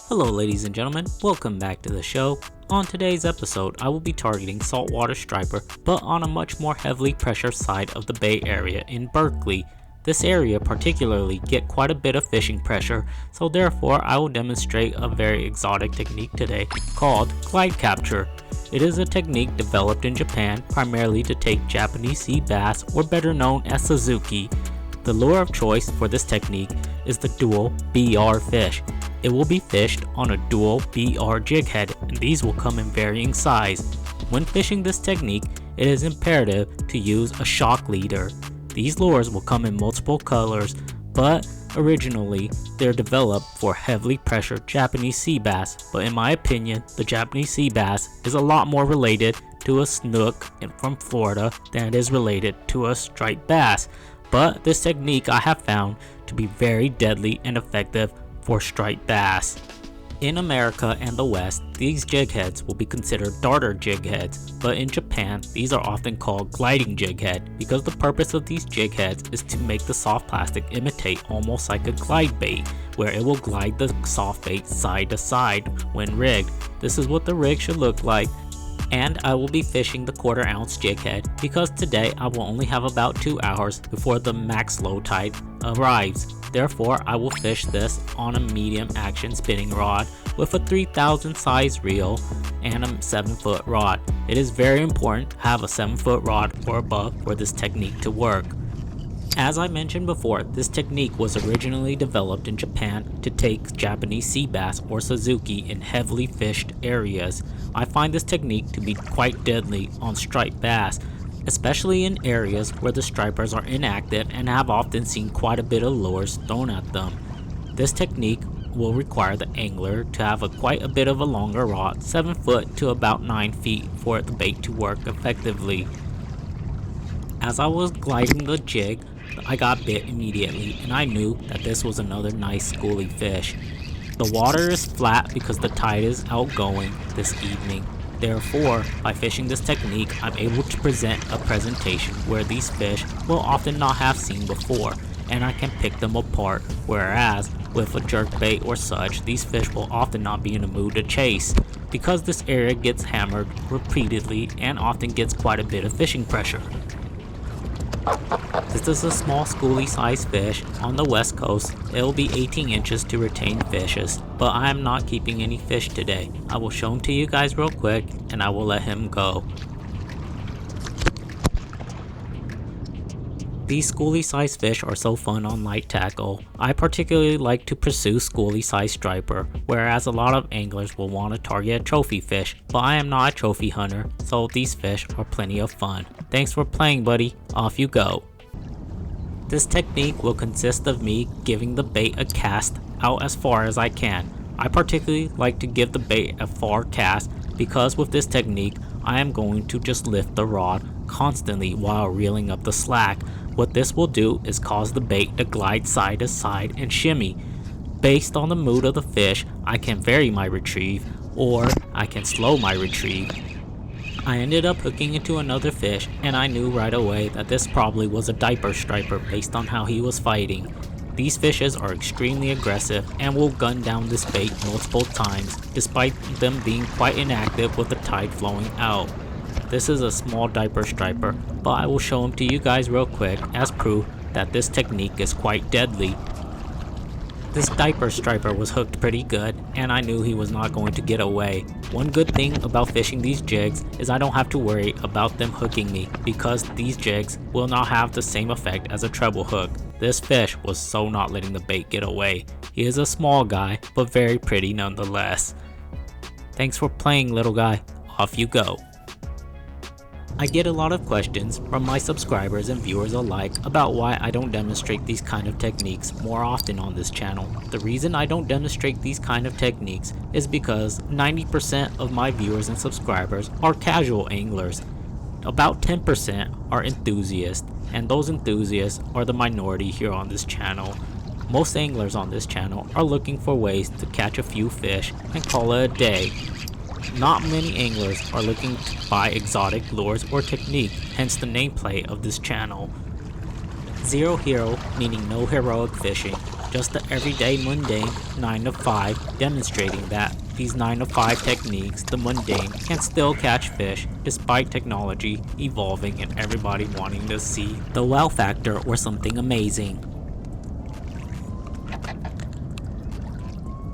Hello ladies and gentlemen, welcome back to the show. On today's episode, I will be targeting saltwater striper, but on a much more heavily pressured side of the Bay Area in Berkeley. This area particularly get quite a bit of fishing pressure, so therefore I will demonstrate a very exotic technique today called glide capture. It is a technique developed in Japan primarily to take Japanese sea bass, or better known as Suzuki. The lure of choice for this technique is the dual BR fish. It will be fished on a dual BR jig head, and these will come in varying size. When fishing this technique, it is imperative to use a shock leader. These lures will come in multiple colors, but originally they're developed for heavily pressured Japanese sea bass, but in my opinion, the Japanese sea bass is a lot more related to a snook from Florida than it is related to a striped bass. But this technique I have found to be very deadly and effective for striped bass. In America and the West, these jig heads will be considered darter jig heads, but in Japan, these are often called gliding jig head because the purpose of these jig heads is to make the soft plastic imitate almost like a glide bait, where it will glide the soft bait side to side when rigged. This is what the rig should look like. And I will be fishing the 1/4 ounce jig head because today I will only have about 2 hours before the max low tide arrives. Therefore, I will fish this on a medium action spinning rod with a 3000 size reel and a 7-foot rod. It is very important to have a 7-foot rod or above for this technique to work. As I mentioned before, this technique was originally developed in Japan to take Japanese sea bass or Suzuki in heavily fished areas. I find this technique to be quite deadly on striped bass, especially in areas where the stripers are inactive and have often seen quite a bit of lures thrown at them. This technique will require the angler to have quite a bit of a longer rod, 7 foot to about 9 feet, for the bait to work effectively. As I was gliding the jig, I got bit immediately, and I knew that this was another nice schoolie fish. The water is flat because the tide is outgoing this evening. Therefore, by fishing this technique, I'm able to present a presentation where these fish will often not have seen before, and I can pick them apart, whereas with a jerkbait or such, these fish will often not be in a mood to chase, because this area gets hammered repeatedly and often gets quite a bit of fishing pressure. This is a small schoolie sized fish. On the west coast, it will be 18 inches to retain fishes, but I am not keeping any fish today. I will show him to you guys real quick and I will let him go. These schoolie sized fish are so fun on light tackle. I particularly like to pursue schoolie sized striper, whereas a lot of anglers will want to target a trophy fish, but I am not a trophy hunter, so these fish are plenty of fun. Thanks for playing, buddy. Off you go. This technique will consist of me giving the bait a cast out as far as I can. I particularly like to give the bait a far cast because with this technique, I am going to just lift the rod constantly while reeling up the slack. What this will do is cause the bait to glide side to side and shimmy. Based on the mood of the fish, I can vary my retrieve or I can slow my retrieve. I ended up hooking into another fish, and I knew right away that this probably was a diaper striper based on how he was fighting. These fishes are extremely aggressive and will gun down this bait multiple times despite them being quite inactive with the tide flowing out. This is a small diaper striper, but I will show him to you guys real quick as proof that this technique is quite deadly. This diaper striper was hooked pretty good, and I knew he was not going to get away. One good thing about fishing these jigs is I don't have to worry about them hooking me, because these jigs will not have the same effect as a treble hook. This fish was so not letting the bait get away. He is a small guy, but very pretty nonetheless. Thanks for playing, little guy. Off you go. I get a lot of questions from my subscribers and viewers alike about why I don't demonstrate these kind of techniques more often on this channel. The reason I don't demonstrate these kind of techniques is because 90% of my viewers and subscribers are casual anglers. About 10% are enthusiasts, and those enthusiasts are the minority here on this channel. Most anglers on this channel are looking for ways to catch a few fish and call it a day. Not many anglers are looking to buy exotic lures or technique, hence the nameplate of this channel. Zero hero, meaning no heroic fishing. just the everyday mundane 9 to 5, demonstrating that these 9 to 5 techniques, the mundane, can still catch fish despite technology evolving and everybody wanting to see the wow factor or something amazing.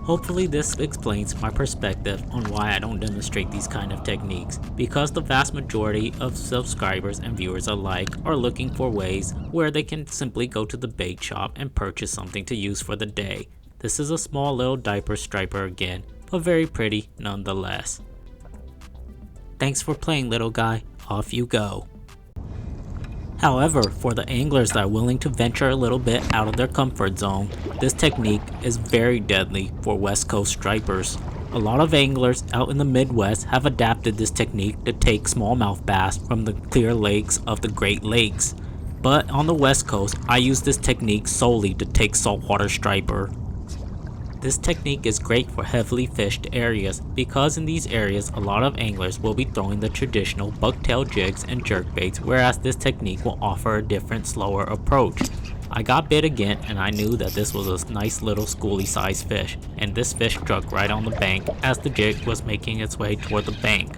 Hopefully this explains my perspective on why I don't demonstrate these kind of techniques, because the vast majority of subscribers and viewers alike are looking for ways where they can simply go to the bait shop and purchase something to use for the day. This is a small little diaper striper again, but very pretty nonetheless. Thanks for playing, little guy. Off you go. However, for the anglers that are willing to venture a little bit out of their comfort zone, this technique is very deadly for West Coast stripers. A lot of anglers out in the Midwest have adapted this technique to take smallmouth bass from the clear lakes of the Great Lakes. But on the West Coast, I use this technique solely to take saltwater striper. This technique is great for heavily fished areas because in these areas a lot of anglers will be throwing the traditional bucktail jigs and jerkbaits, whereas this technique will offer a different, slower approach. I got bit again and I knew that this was a nice little schoolie sized fish, and this fish struck right on the bank as the jig was making its way toward the bank.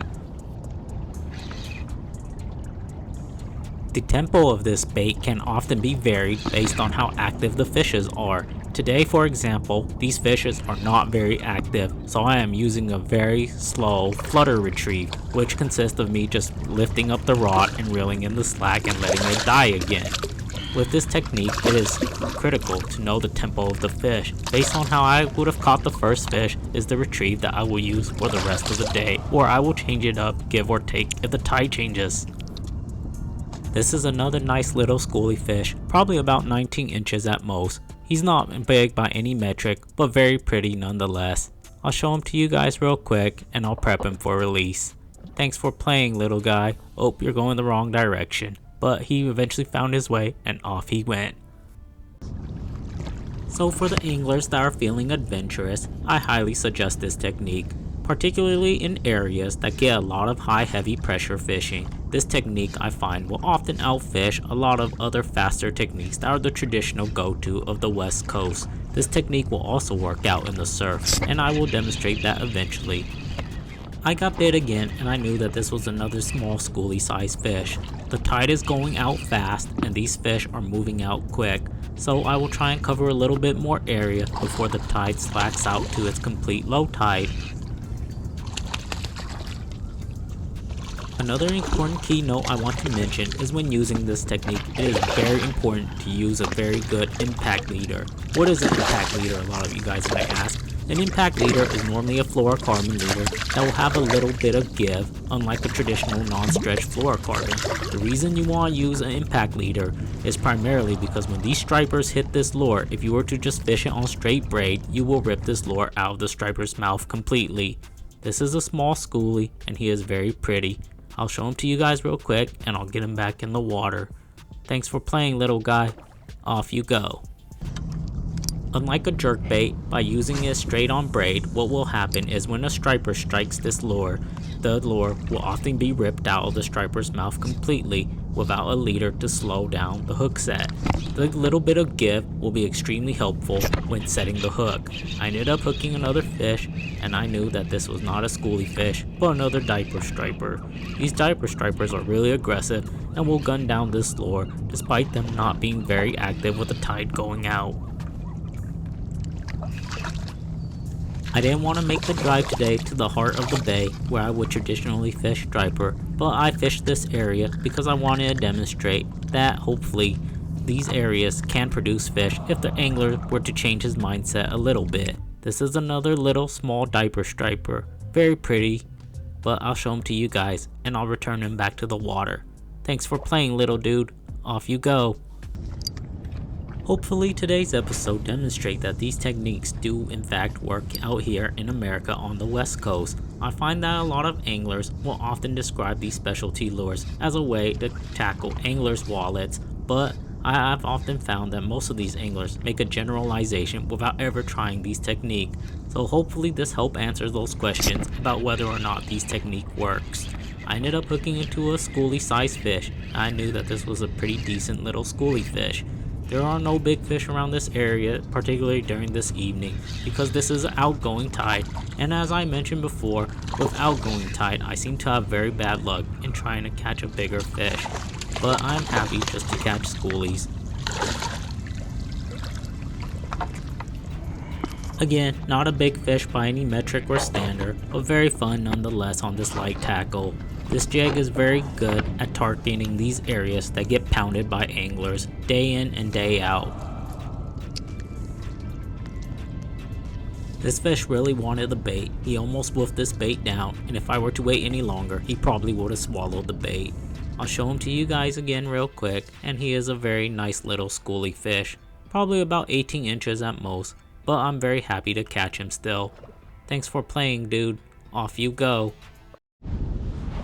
The tempo of this bait can often be varied based on how active the fishes are. Today, for example, these fishes are not very active, so I am using a very slow flutter retrieve, which consists of me just lifting up the rod and reeling in the slack and letting it die again. With this technique, it is critical to know the tempo of the fish. Based on how I would have caught the first fish is the retrieve that I will use for the rest of the day, or I will change it up, give or take, if the tide changes. This is another nice little schoolie fish, probably about 19 inches at most. He's not big by any metric, but very pretty nonetheless. I'll show him to you guys real quick and I'll prep him for release. Thanks for playing, little guy. Oh, you're going the wrong direction. But he eventually found his way and off he went. So for the anglers that are feeling adventurous, I highly suggest this technique, particularly in areas that get a lot of high heavy pressure fishing. This technique I find will often outfish a lot of other faster techniques that are the traditional go-to of the West Coast. This technique will also work out in the surf, and I will demonstrate that eventually. I got bit again and I knew that this was another small schoolie sized fish. The tide is going out fast and these fish are moving out quick, so I will try and cover a little bit more area before the tide slacks out to its complete low tide. Another important key note I want to mention is when using this technique, it is very important to use a very good impact leader. What is an impact leader, a lot of you guys might ask? An impact leader is normally a fluorocarbon leader that will have a little bit of give, unlike a traditional non-stretch fluorocarbon. The reason you want to use an impact leader is primarily because when these stripers hit this lure, if you were to just fish it on straight braid, you will rip this lure out of the striper's mouth completely. This is a small schoolie and he is very pretty. I'll show him to you guys real quick and I'll get him back in the water. Thanks for playing, little guy. Off you go. Unlike a jerkbait, by using it straight on braid, what will happen is when a striper strikes this lure, the lure will often be ripped out of the striper's mouth completely without a leader to slow down the hook set. The little bit of give will be extremely helpful when setting the hook. I ended up hooking another fish and I knew that this was not a schoolie fish, but another diaper striper. These diaper stripers are really aggressive and will gun down this lure despite them not being very active with the tide going out. I didn't want to make the drive today to the heart of the bay where I would traditionally fish striper, but I fished this area because I wanted to demonstrate that hopefully these areas can produce fish if the angler were to change his mindset a little bit. This is another little small diaper striper, very pretty, but I'll show him to you guys and I'll return him back to the water. Thanks for playing, little dude. Off you go. Hopefully today's episode demonstrates that these techniques do in fact work out here in America on the West Coast. I find that a lot of anglers will often describe these specialty lures as a way to tackle anglers' wallets, but I have often found that most of these anglers make a generalization without ever trying these techniques. So hopefully this helps answer those questions about whether or not these technique works. I ended up hooking into a schoolie sized fish. I knew that this was a pretty decent little schoolie fish. There are no big fish around this area, particularly during this evening, because this is an outgoing tide, and as I mentioned before, with outgoing tide, I seem to have very bad luck in trying to catch a bigger fish, but I'm happy just to catch schoolies. Again, not a big fish by any metric or standard, but very fun nonetheless on this light tackle. This jig is very good at targeting these areas that get pounded by anglers day in and day out. This fish really wanted the bait. He almost wolfed this bait down, and if I were to wait any longer, he probably would have swallowed the bait. I'll show him to you guys again real quick, and he is a very nice little schoolie fish, probably about 18 inches at most, but I'm very happy to catch him still. Thanks for playing, dude. Off you go.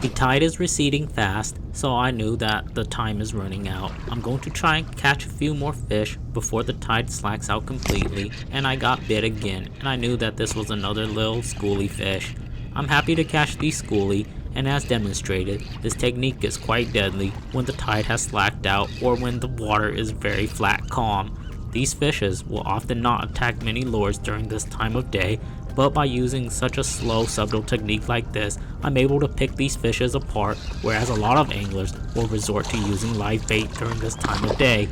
The tide is receding fast, so I knew that the time is running out. I'm going to try and catch a few more fish before the tide slacks out completely, and I got bit again, and I knew that this was another little schoolie fish. I'm happy to catch these schoolie, and as demonstrated, this technique is quite deadly when the tide has slacked out or when the water is very flat calm. These fishes will often not attack many lures during this time of day, but by using such a slow, subtle technique like this, I'm able to pick these fishes apart, whereas a lot of anglers will resort to using live bait during this time of day.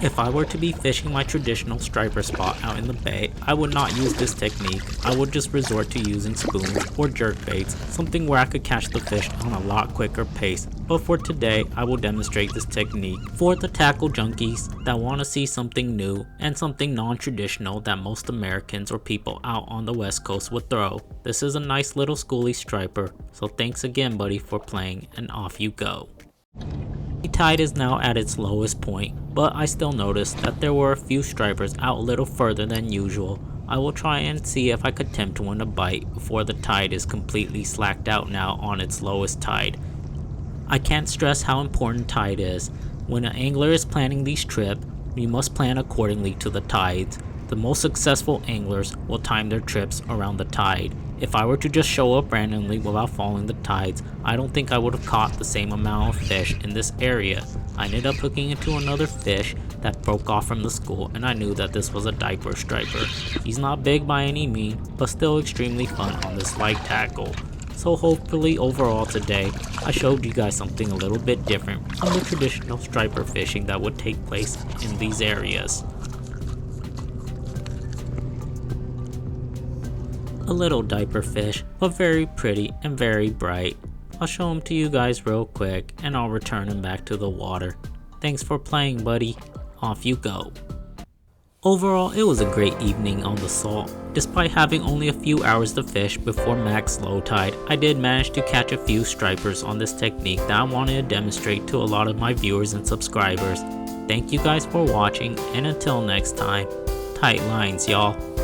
If I were to be fishing my traditional striper spot out in the bay, I would not use this technique. I would just resort to using spoons or jerk baits, something where I could catch the fish on a lot quicker pace. But for today, I will demonstrate this technique for the tackle junkies that want to see something new and something non-traditional that most Americans or people out on the West Coast would throw. This is a nice little schoolie striper, so thanks again buddy for playing, and off you go. The tide is now at its lowest point, but I still noticed that there were a few stripers out a little further than usual. I will try and see if I could attempt to win a bite before the tide is completely slacked out now on its lowest tide. I can't stress how important tide is. When an angler is planning these trips, you must plan accordingly to the tides. The most successful anglers will time their trips around the tide. If I were to just show up randomly without following the tides, I don't think I would have caught the same amount of fish in this area. I ended up hooking into another fish that broke off from the school, and I knew that this was a diaper striper. He's not big by any means, but still extremely fun on this light tackle. So hopefully overall today, I showed you guys something a little bit different from the traditional striper fishing that would take place in these areas. A little diaper fish, but very pretty and very bright. I'll show him to you guys real quick and I'll return him back to the water. Thanks for playing buddy, off you go. Overall, it was a great evening on the Salt. Despite having only a few hours to fish before max low tide, I did manage to catch a few stripers on this technique that I wanted to demonstrate to a lot of my viewers and subscribers. Thank you guys for watching, and until next time, tight lines y'all.